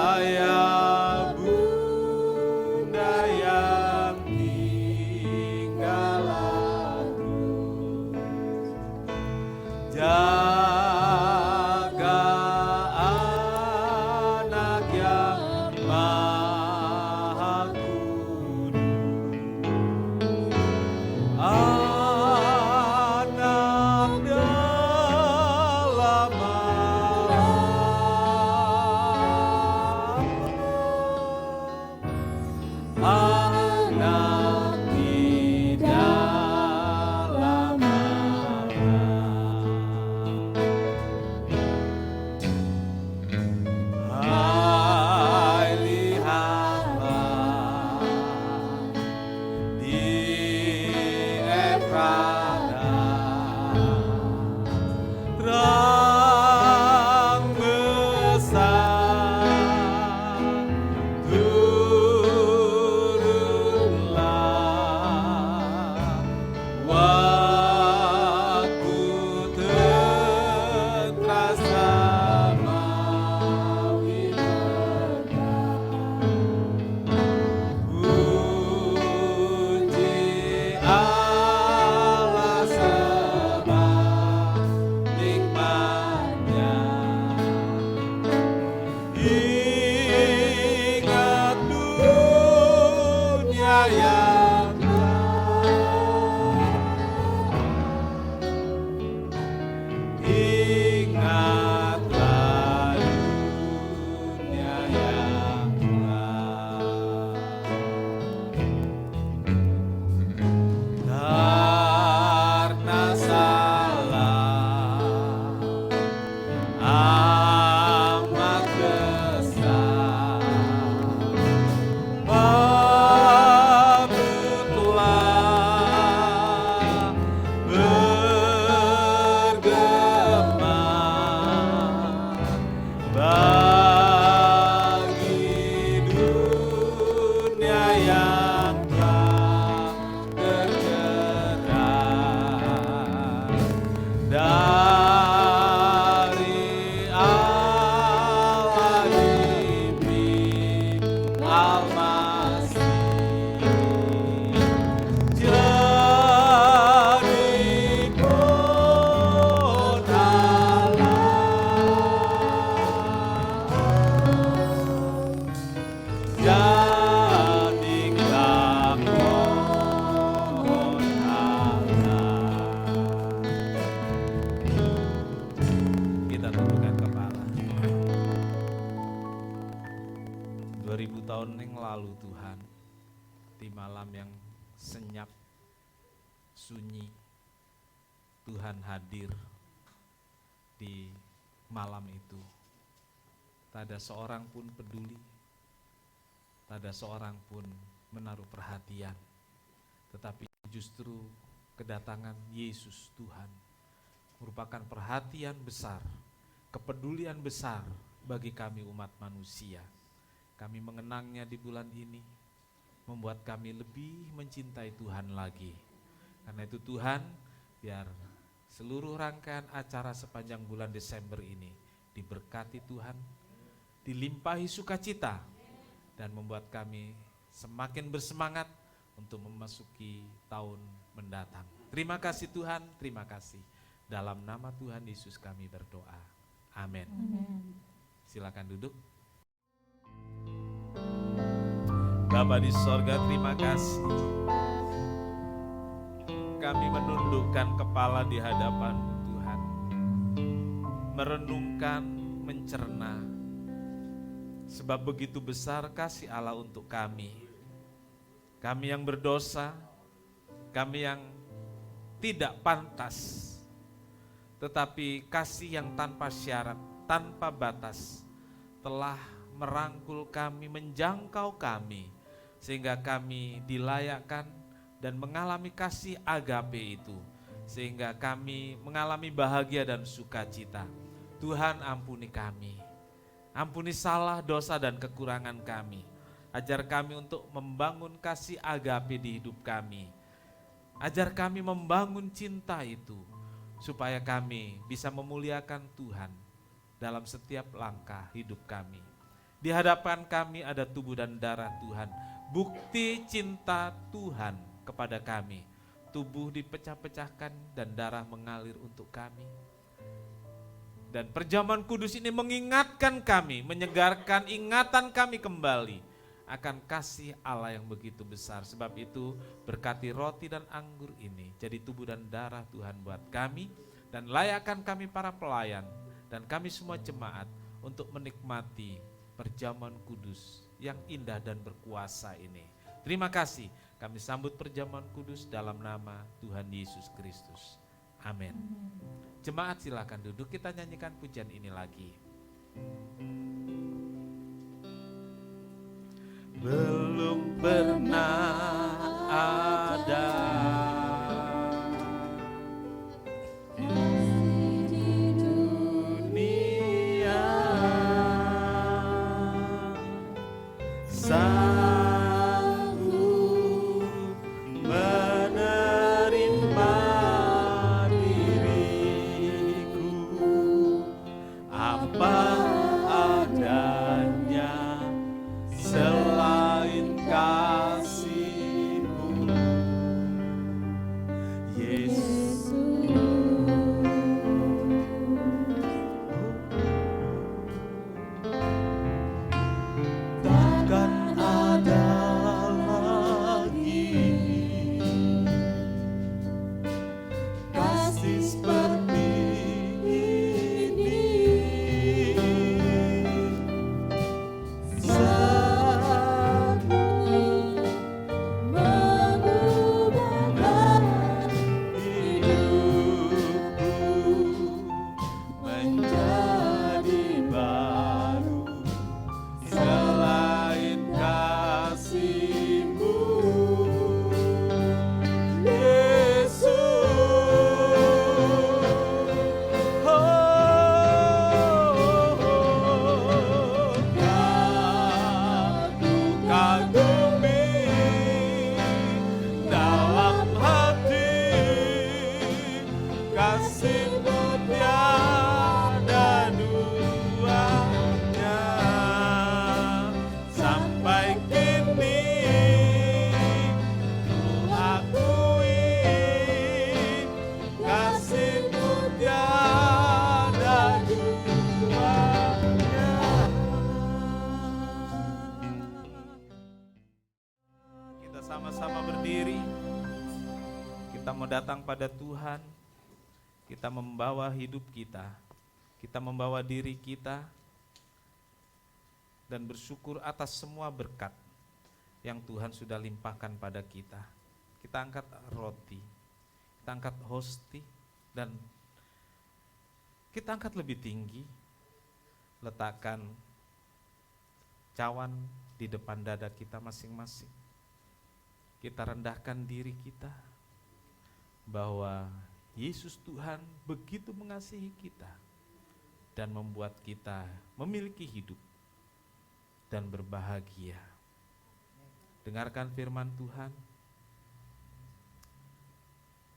Speaker 10: Ayah bunda yang tinggal jaga anak yang maha kudus, anak dalam anak di dalam hai lihatlah di Efrata terang besar turunlah waktu terasa mawi puji Allah sebab nikmatnya. Ingat dunia yang ingatlah dunia yang karena salah amat besar pamutlah bergema bagi dunia yang telah tergerak dari Allah dipimpin Al-Masih jadi pun jadilah pohon Allah. 2000 tahun yang lalu Tuhan, di malam yang senyap, sunyi, Tuhan hadir di malam itu. Tak ada seorang pun peduli, tak ada seorang pun menaruh perhatian, tetapi justru kedatangan Yesus Tuhan merupakan perhatian besar, kepedulian besar bagi kami umat manusia. Kami mengenangnya di bulan ini, membuat kami lebih mencintai Tuhan lagi. Karena itu Tuhan, biar seluruh rangkaian acara sepanjang bulan Desember ini diberkati Tuhan, dilimpahi sukacita, dan membuat kami semakin bersemangat untuk memasuki tahun mendatang. Terima kasih Tuhan, terima kasih. Dalam nama Tuhan Yesus kami berdoa. Amin. Silakan duduk. Bapa di sorga, terima kasih. Kami menundukkan kepala di hadapan-Mu Tuhan, merenungkan, mencerna, sebab begitu besar kasih Allah untuk kami. Kami yang berdosa, kami yang tidak pantas, tetapi kasih yang tanpa syarat, tanpa batas, telah merangkul kami, menjangkau kami, sehingga kami dilayakkan dan mengalami kasih agape itu, sehingga kami mengalami bahagia dan sukacita. Tuhan, ampuni kami, ampuni salah, dosa dan kekurangan kami. Ajar kami untuk membangun kasih agape di hidup kami. Ajar kami membangun cinta itu, supaya kami bisa memuliakan Tuhan dalam setiap langkah hidup kami. Di hadapan kami ada tubuh dan darah Tuhan, bukti cinta Tuhan kepada kami. Tubuh dipecah-pecahkan dan darah mengalir untuk kami. Dan perjamuan kudus ini mengingatkan kami, menyegarkan ingatan kami kembali akan kasih Allah yang begitu besar. Sebab itu berkati roti dan anggur ini jadi tubuh dan darah Tuhan buat kami, dan layakkan kami para pelayan dan kami semua jemaat untuk menikmati perjamuan kudus yang indah dan berkuasa ini. Terima kasih, kami sambut perjamuan kudus dalam nama Tuhan Yesus Kristus. Amin. Jemaat silakan duduk, kita nyanyikan pujian ini lagi. Belum pernah ada di dunia sanggup menerima diriku apa adanya selain kasih-Mu, Yesus. Takkan ada lagi kasih seperti ini. Sama-sama berdiri, kita mau datang pada Tuhan, kita membawa hidup kita membawa diri kita, dan bersyukur atas semua berkat yang Tuhan sudah limpahkan pada kita. Kita angkat roti, kita angkat hosti, dan kita angkat lebih tinggi, letakkan cawan di depan dada kita masing-masing. Kita rendahkan diri kita bahwa Yesus Tuhan begitu mengasihi kita dan membuat kita memiliki hidup dan berbahagia. Dengarkan firman Tuhan.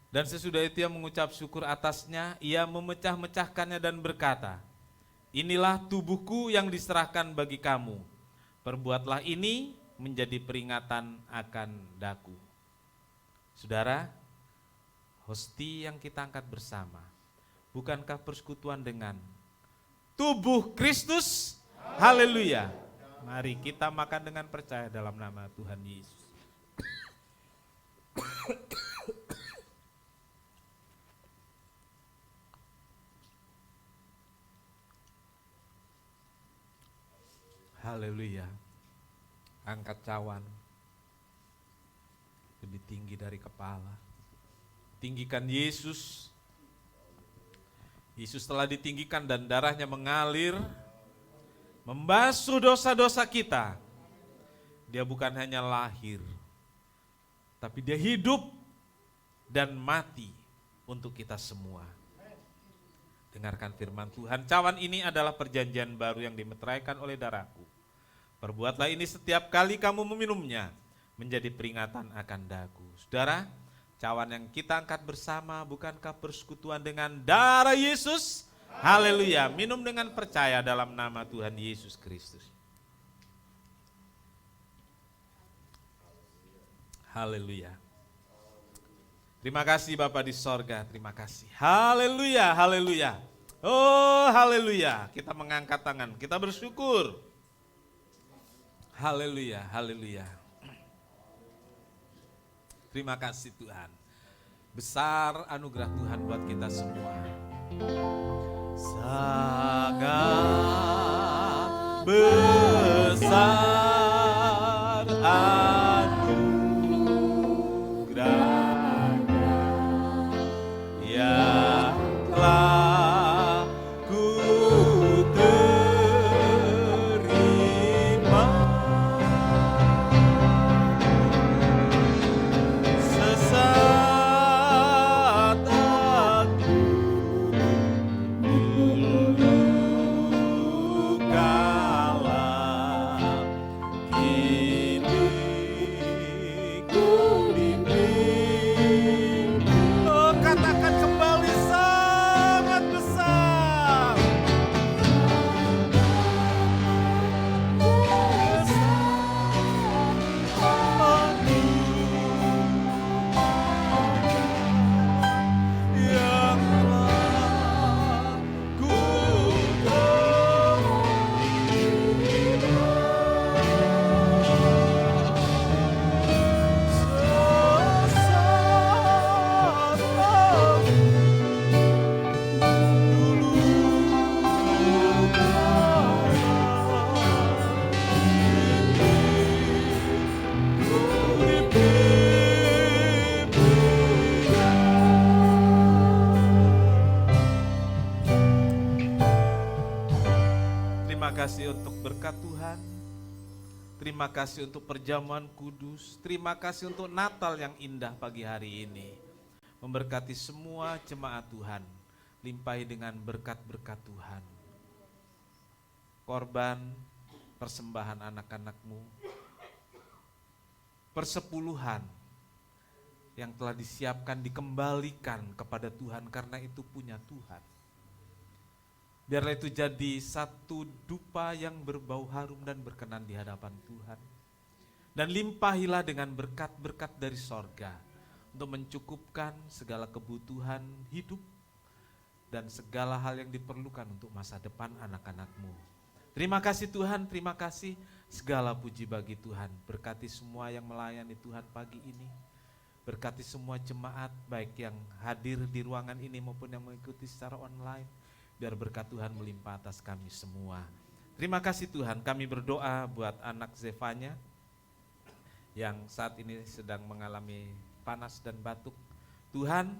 Speaker 10: Dan sesudah itu ia mengucap syukur atasnya, ia memecah-mecahkannya dan berkata, inilah tubuhku yang diserahkan bagi kamu. Perbuatlah ini menjadi peringatan akan daku. Saudara, hosti yang kita angkat bersama, bukankah persekutuan dengan tubuh Kristus? Haleluya. Mari kita makan dengan percaya dalam nama Tuhan Yesus. Haleluya. Angkat cawan lebih tinggi dari kepala. Tinggikan Yesus. Yesus telah ditinggikan dan darahnya mengalir, membasuh dosa-dosa kita. Dia bukan hanya lahir, tapi dia hidup dan mati untuk kita semua. Dengarkan firman Tuhan, cawan ini adalah perjanjian baru yang dimeteraikan oleh darahku. Perbuatlah ini setiap kali kamu meminumnya, menjadi peringatan akan daku. Saudara, cawan yang kita angkat bersama bukankah persekutuan dengan darah Yesus? Haleluya, minum dengan percaya dalam nama Tuhan Yesus Kristus. Haleluya. Terima kasih Bapa di sorga, terima kasih. Haleluya, haleluya. Oh haleluya, kita mengangkat tangan, kita bersyukur. Haleluya, haleluya. Terima kasih Tuhan. Besar anugerah Tuhan buat kita semua. Sangat besar anugerah yang telah ku terima. Sesaat aku dulu kalah, kini ku dibimbing. Oh, katakan kembali, sangat besar. Yang telah ku Terima kasih untuk berkat Tuhan. Terima kasih untuk perjamuan kudus. Terima kasih untuk Natal yang indah pagi hari ini. Memberkati semua jemaat Tuhan. Limpahi dengan berkat-berkat Tuhan. Korban, persembahan anak-anakmu. Persepuluhan yang telah disiapkan dikembalikan kepada Tuhan karena itu punya Tuhan. Biarlah itu jadi satu dupa yang berbau harum dan berkenan di hadapan Tuhan. Dan limpahilah dengan berkat-berkat dari sorga untuk mencukupkan segala kebutuhan hidup dan segala hal yang diperlukan untuk masa depan anak-anakmu. Terima kasih Tuhan, terima kasih, segala puji bagi Tuhan. Berkati semua yang melayani Tuhan pagi ini. Berkati semua jemaat baik yang hadir di ruangan ini maupun yang mengikuti secara online. Biar berkat Tuhan melimpah atas kami semua. Terima kasih Tuhan, kami berdoa buat anak Zevanya yang saat ini sedang mengalami panas dan batuk. Tuhan,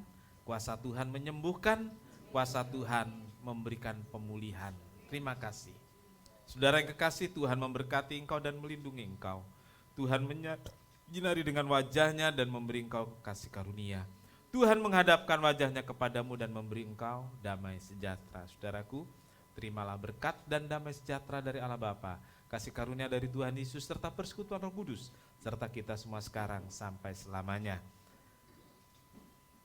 Speaker 10: kuasa Tuhan menyembuhkan, kuasa Tuhan memberikan pemulihan. Terima kasih. Saudara yang kekasih, Tuhan memberkati engkau dan melindungi engkau. Tuhan menyinari dengan wajahnya dan memberi engkau kasih karunia. Tuhan menghadapkan wajahnya kepadamu dan memberi engkau damai sejahtera. Saudaraku, terimalah berkat dan damai sejahtera dari Allah Bapa, kasih karunia dari Tuhan Yesus serta persekutuan Roh Kudus serta kita semua sekarang sampai selamanya.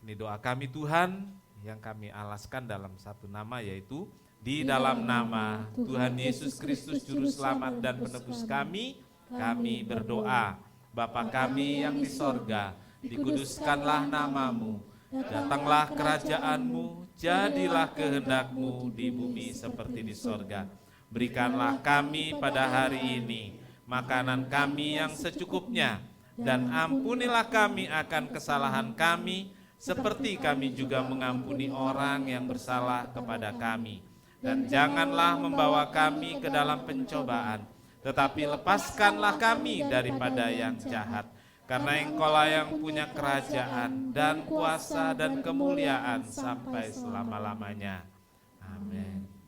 Speaker 10: Ini doa kami Tuhan yang kami alaskan dalam satu nama, yaitu di dalam nama Tuhan Yesus Kristus Juru Selamat dan Penebus kami berdoa. Bapa kami yang di sorga, dikuduskanlah namamu, datanglah kerajaanmu, jadilah kehendak-Mu di bumi seperti di sorga. Berikanlah kami pada hari ini makanan kami yang secukupnya, dan ampunilah kami akan kesalahan kami, seperti kami juga mengampuni orang yang bersalah kepada kami. Dan janganlah membawa kami ke dalam pencobaan, tetapi lepaskanlah kami daripada yang jahat. Karena Engkaulah yang punya kerajaan dan kuasa dan kemuliaan sampai selama-lamanya. Amin.